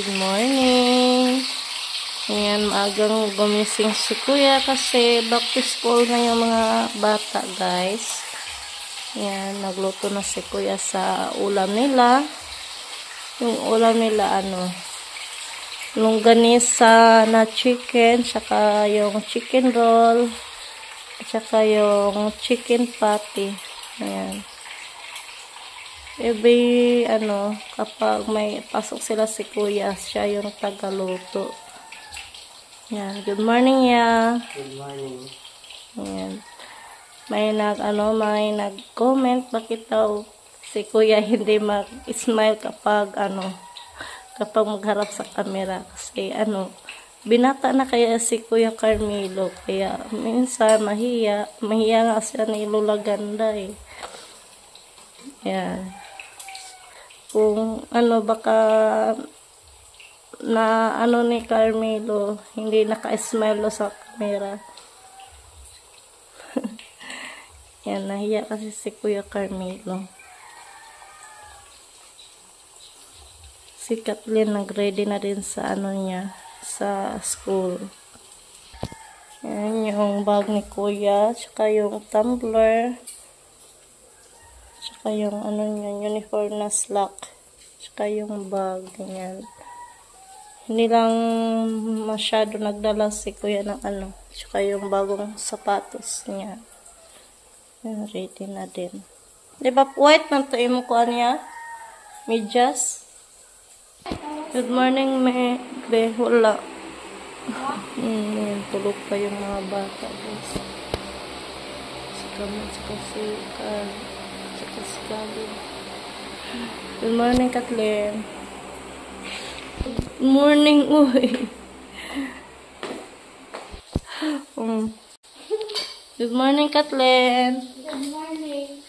Good morning. Ayan, maagang gumising si Kuya kasi back to school na yung mga bata, guys. Ayan, nagluto na si Kuya sa ulam nila. Yung ulam nila, longganisa na chicken, saka yung chicken roll, saka yung chicken patty. Ayan. Every, kapag may pasok sila si Kuya, siya yung tagaluto. Yan. Good morning, ya. Good morning. Yan. May nag-comment bakit daw si Kuya hindi mag-smile kapag, kapag magharap sa camera. Kasi, binata na kaya si Kuya Carmelo. Kaya, minsan, mahiya nga siya ni Lola Ganda, eh. Yan. Kung baka na ni Carmelo hindi naka-smile sa camera. Yan, nahiya kasi si Kuya Carmelo. Si Kathleen nag-ready na din sa niya sa school. Yan yung bag ni Kuya, tsaka yung tumbler, tsaka yung niya, uniform na slack, tsaka yung bag, ganyan. Hindi lang masyado nagdala si Kuya ng tsaka yung bagong sapatos niya. Yan, ready na din. Diba white man to imo ko niya? Medyas? Good morning, be. Wala. Yan, tulog pa yung mga bata, guys. Good morning, Kathleen. Good morning, uy. Good morning, Kathleen. Good morning.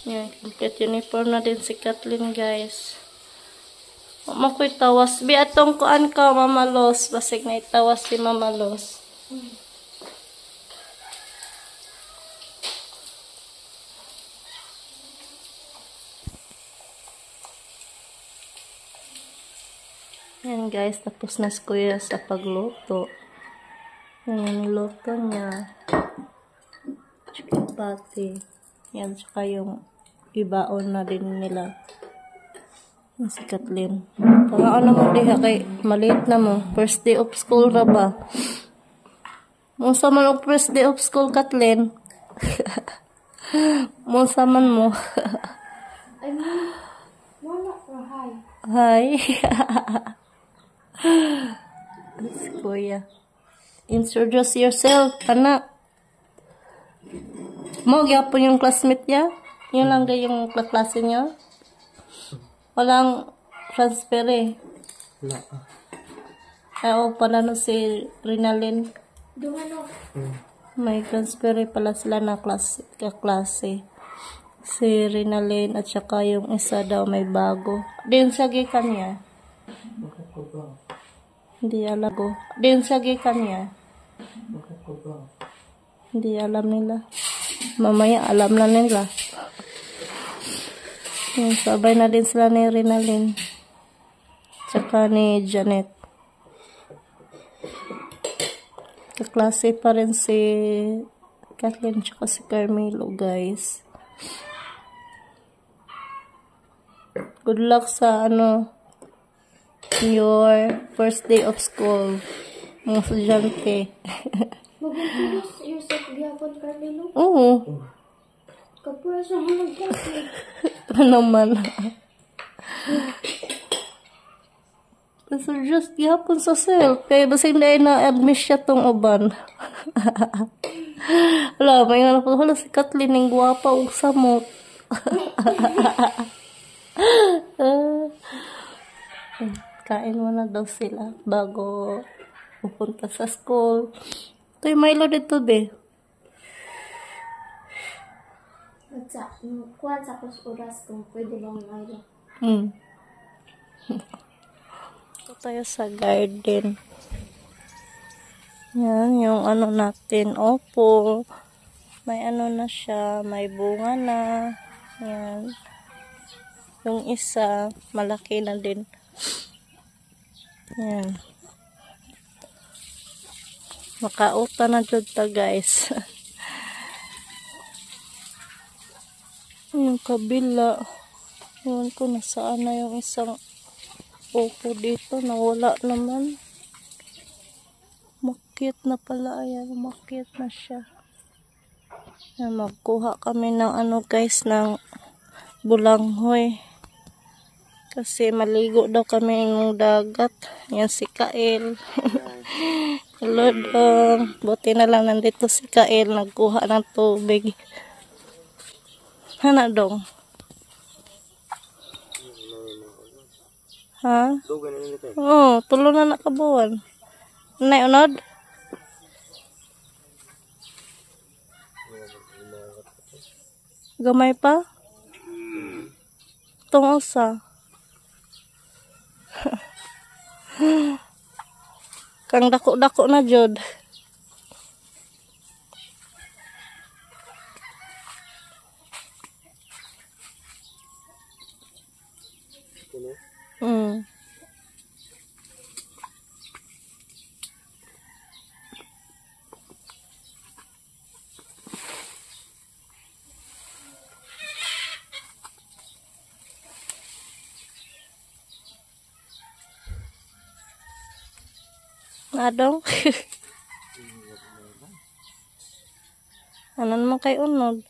Yan, complete uniform na din si Kathleen, guys. Makoy tawas. Bi atong kuan ka, Mama Los. Basig na itawas si Mama Los. Yan, guys, tapos na si Kuya sa pagluto. Yan yung niluto niya. Chicken patty. Yan, saka yung ibaon na din nila. Yan si Kathleen. Parang mo diha kay maliit na mo. First day of school na ba? Munsa man og first day of school, Kathleen? Munsa man mo? I mean, wala or hi. Hi. Si Kuya. Introduce yourself, anak. Mo gyapon yung classmate niya? Yun lang yung klase niya? Walang transfer eh. Wala. Oo, pala si Rinalyn. Dumano. May transfer pala sila na kaklase. Si Rinalyn at saka yung isa daw may bago. Din sa gikan niya. Hindi alam ko. Din sa gikan niya. Hindi alam nila. Mamaya alam na nila. Yung sabay na din sila ni Rinalyn. Tsaka ni Janet. Kaklase pa rin si Kathleen tsaka si Carmelo, guys. Good luck sa your first day of school. Mga estudyante. Mag-introduce yourself gihapon, Carmelo. Oo. Kapura sa mga nagkasi. Ano man. So just gihapon sa self. Kaya basta hindi na-admit siya tong uban. Wala, may nga po. Wala si Kathleen ng guwapa o samot. Kain mo na daw sila bago pupunta sa school. Ito yung Milo dito, be. Kuhan sa oras kung pwede bang mayroon. Ito tayo sa garden. Yan, yung natin. Opo. May na siya. May bunga na. Yan. Yung isa, malaki na din. Yan. Makauta na dyan ta guys. Yung kabila. Ewan ko nasaan na yung isang upo dito. Nawala naman. Makit na pala. Ayan, makit na siya. Ayan, magkuha kami ng ano guys, ng bulanghoy. Kasi maligo daw kami ng dagat. Yan si Kael. Hello dong. Buti na lang nandito si Kael. Nagkuha ng tubig. Hana dong? Ha? Oo, tulo na nakabuwan. Nay, unod? Gamay pa? Itong usa. Kang dako-dako na jud. Mm. Adong. Ano naman kay unod?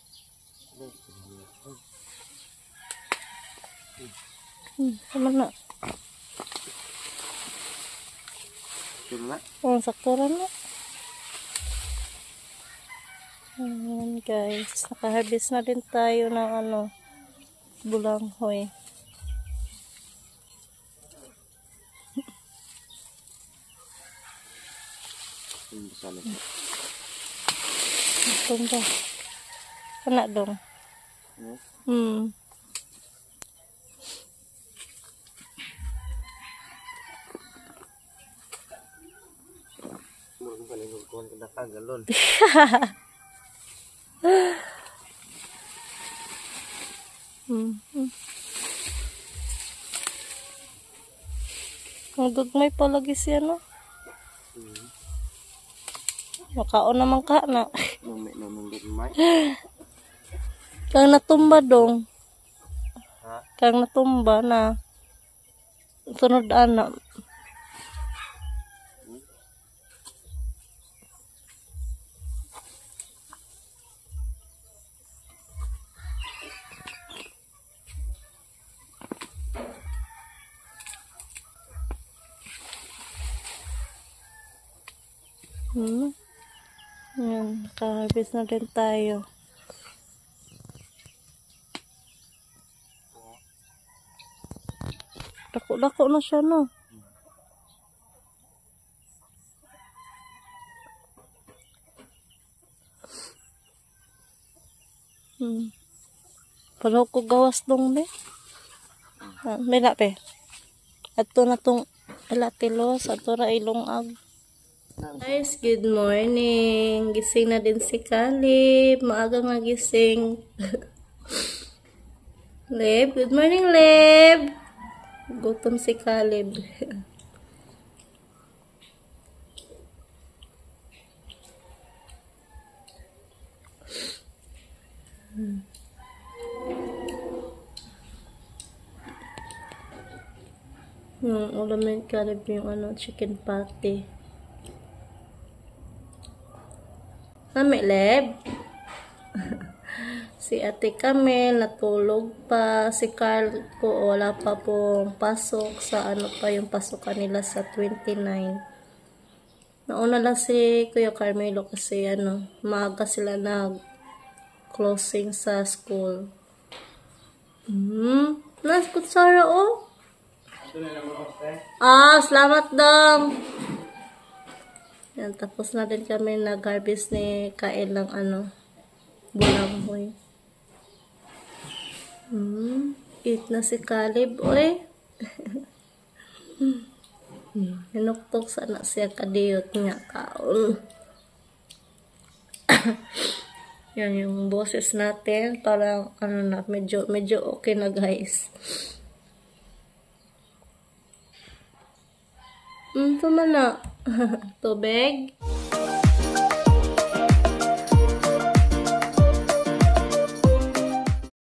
Sama na. Oh, sakto na. Ayan guys, nakahabis na din tayo ng ano, bulanghoy. Tumba. Kana dong. Ang gagmay palagi siya, no? Makaon naman ka na. Kang natumba dong. Kang natumba na. Sunod anak. Yan, nakaharvest na din tayo. Dako-dako na siya, no? Palaw ko gawas dong, be. May na, be. Ato na tong ilatilos, ato ra ilongag. Guys, good morning. Gising na din si Caleb. Maaga nga gising. Leb, good morning, Leb. Gutom si Caleb. Yung ulam na Caleb yung ano, chicken patty. Nami, Leb. Si Ate Camel natulog pa. Si Carl po wala pa pong pasok sa ano pa yung pasok kanila sa 29. Nauna lang si Kuya Carmelo kasi ano, maaga sila nag-closing sa school. Naskot Sara, oh. Salamat dong. Yan, tapos na din kami nag-harvest ni Kael ng ano, bulanghoy. Eat na si Caleb, oy. Hinuktok sana siya kadiyot niya kaon. Yan yung boses natin, parang ano na, medyo okay na guys. Tuma na. Tubig.